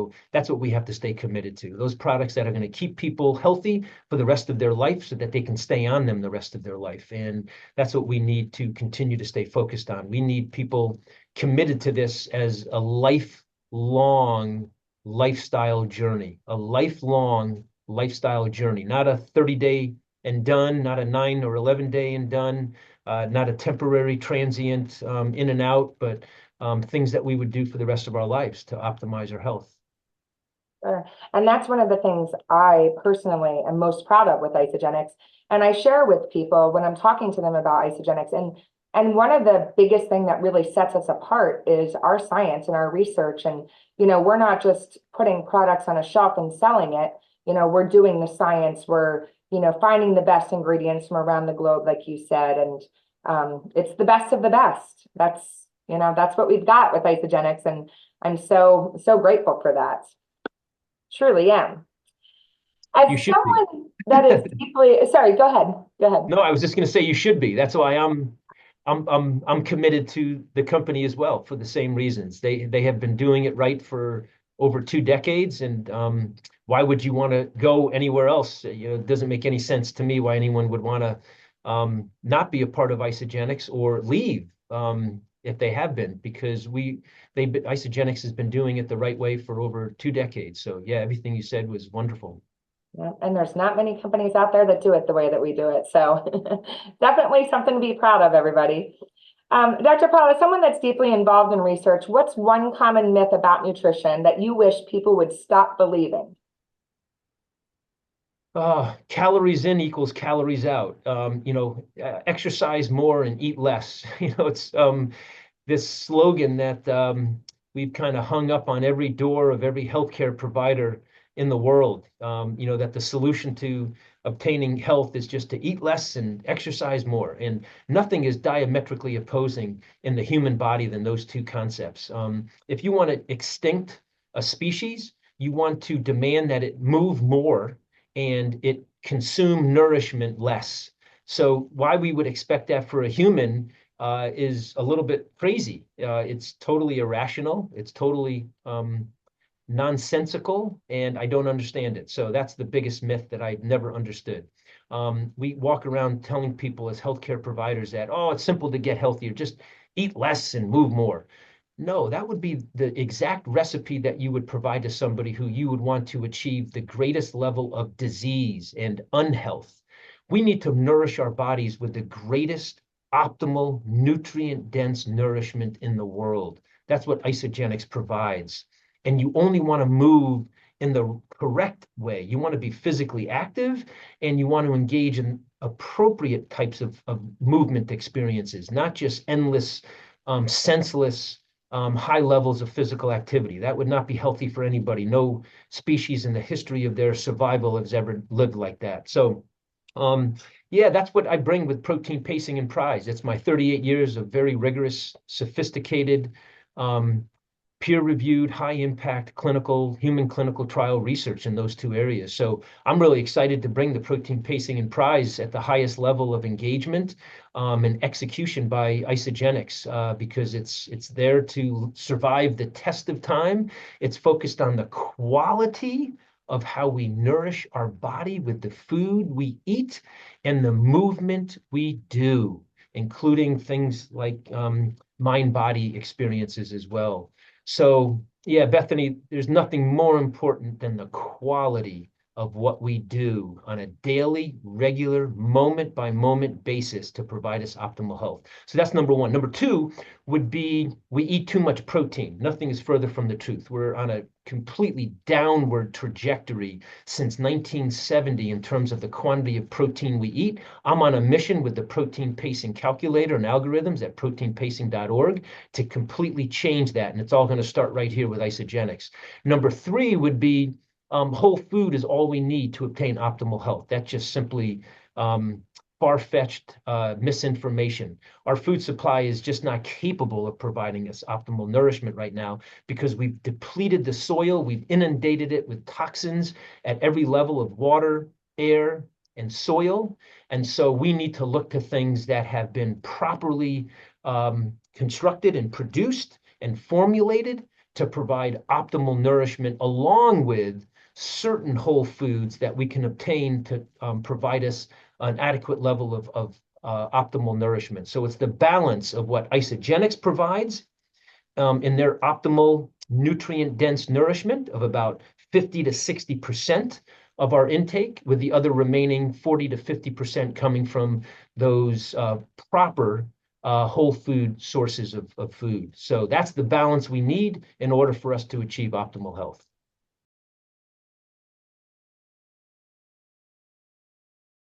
So that's what we have to stay committed to. Those products that are going to keep people healthy for the rest of their life so that they can stay on them the rest of their life. And that's what we need to continue to stay focused on. We need people committed to this as a lifelong lifestyle journey, a lifelong lifestyle journey, not a 30-day and done, not a 9 or 11-day and done, not a temporary transient in and out, but things that we would do for the rest of our lives to optimize our health. Sure. And that's one of the things I personally am most proud of with Isogenics. And I share with people when I'm talking to them about Isogenics. And one of the biggest thing that really sets us apart is our science and our research. And, we're not just putting products on a shelf and selling it. We're doing the science. We're, finding the best ingredients from around the globe, like you said. And it's the best of the best. That's what we've got with Isogenics. And I'm so grateful for that. Truly am. You As should someone be. that is deeply, sorry, go ahead. No, I was just going to say you should be. That's why I'm committed to the company as well for the same reasons. They have been doing it right for over 2 decades, and why would you want to go anywhere else? It doesn't make any sense to me why anyone would want to not be a part of Isogenics or leave if they have been, because Isogenics has been doing it the right way for over 2 decades. So yeah, everything you said was wonderful. Yeah, and there's not many companies out there that do it the way that we do it. So definitely something to be proud of, everybody. Dr. Paul, as someone that's deeply involved in research, what's one common myth about nutrition that you wish people would stop believing? Calories in equals calories out. Exercise more and eat less. It's this slogan that we've kind of hung up on every door of every healthcare provider in the world. That the solution to obtaining health is just to eat less and exercise more. And nothing is diametrically opposing in the human body than those two concepts. If you want to extinct a species, you want to demand that it move more and it consume nourishment less. So why we would expect that for a human is a little bit crazy. It's totally irrational. It's totally nonsensical, and I don't understand it. So that's the biggest myth that I never understood. We walk around telling people as healthcare providers that, oh, it's simple to get healthier, just eat less and move more. No, that would be the exact recipe that you would provide to somebody who you would want to achieve the greatest level of disease and unhealth. We need to nourish our bodies with the greatest optimal nutrient-dense nourishment in the world. That's what Isogenics provides. And you only want to move in the correct way. You want to be physically active, and you want to engage in appropriate types of movement experiences, not just endless, senseless, high levels of physical activity. That would not be healthy for anybody. No species in the history of their survival has ever lived like that. So yeah, that's what I bring with protein pacing and prize. It's my 38 years of very rigorous, sophisticated, peer-reviewed, high-impact human clinical trial research in those two areas. So I'm really excited to bring the protein pacing and prize at the highest level of engagement and execution by Isogenics because it's there to survive the test of time. It's focused on the quality of how we nourish our body with the food we eat and the movement we do, including things like mind-body experiences as well. So yeah, Bethany, there's nothing more important than the quality of what we do on a daily, regular, moment by moment basis to provide us optimal health. So that's number one. Number two would be we eat too much protein. Nothing is further from the truth. We're on a completely downward trajectory since 1970 in terms of the quantity of protein we eat. I'm on a mission with the protein pacing calculator and algorithms at proteinpacing.org to completely change that. And it's all going to start right here with Isogenics. Number three would be whole food is all we need to obtain optimal health. That's just simply far-fetched misinformation. Our food supply is just not capable of providing us optimal nourishment right now because we've depleted the soil, we've inundated it with toxins at every level of water, air, and soil. And so we need to look to things that have been properly constructed and produced and formulated to provide optimal nourishment along with certain whole foods that we can obtain to provide us an adequate level of optimal nourishment. So it's the balance of what Isagenix provides in their optimal nutrient-dense nourishment of about 50 to 60% of our intake, with the other remaining 40 to 50% coming from those proper whole food sources of food. So that's the balance we need in order for us to achieve optimal health.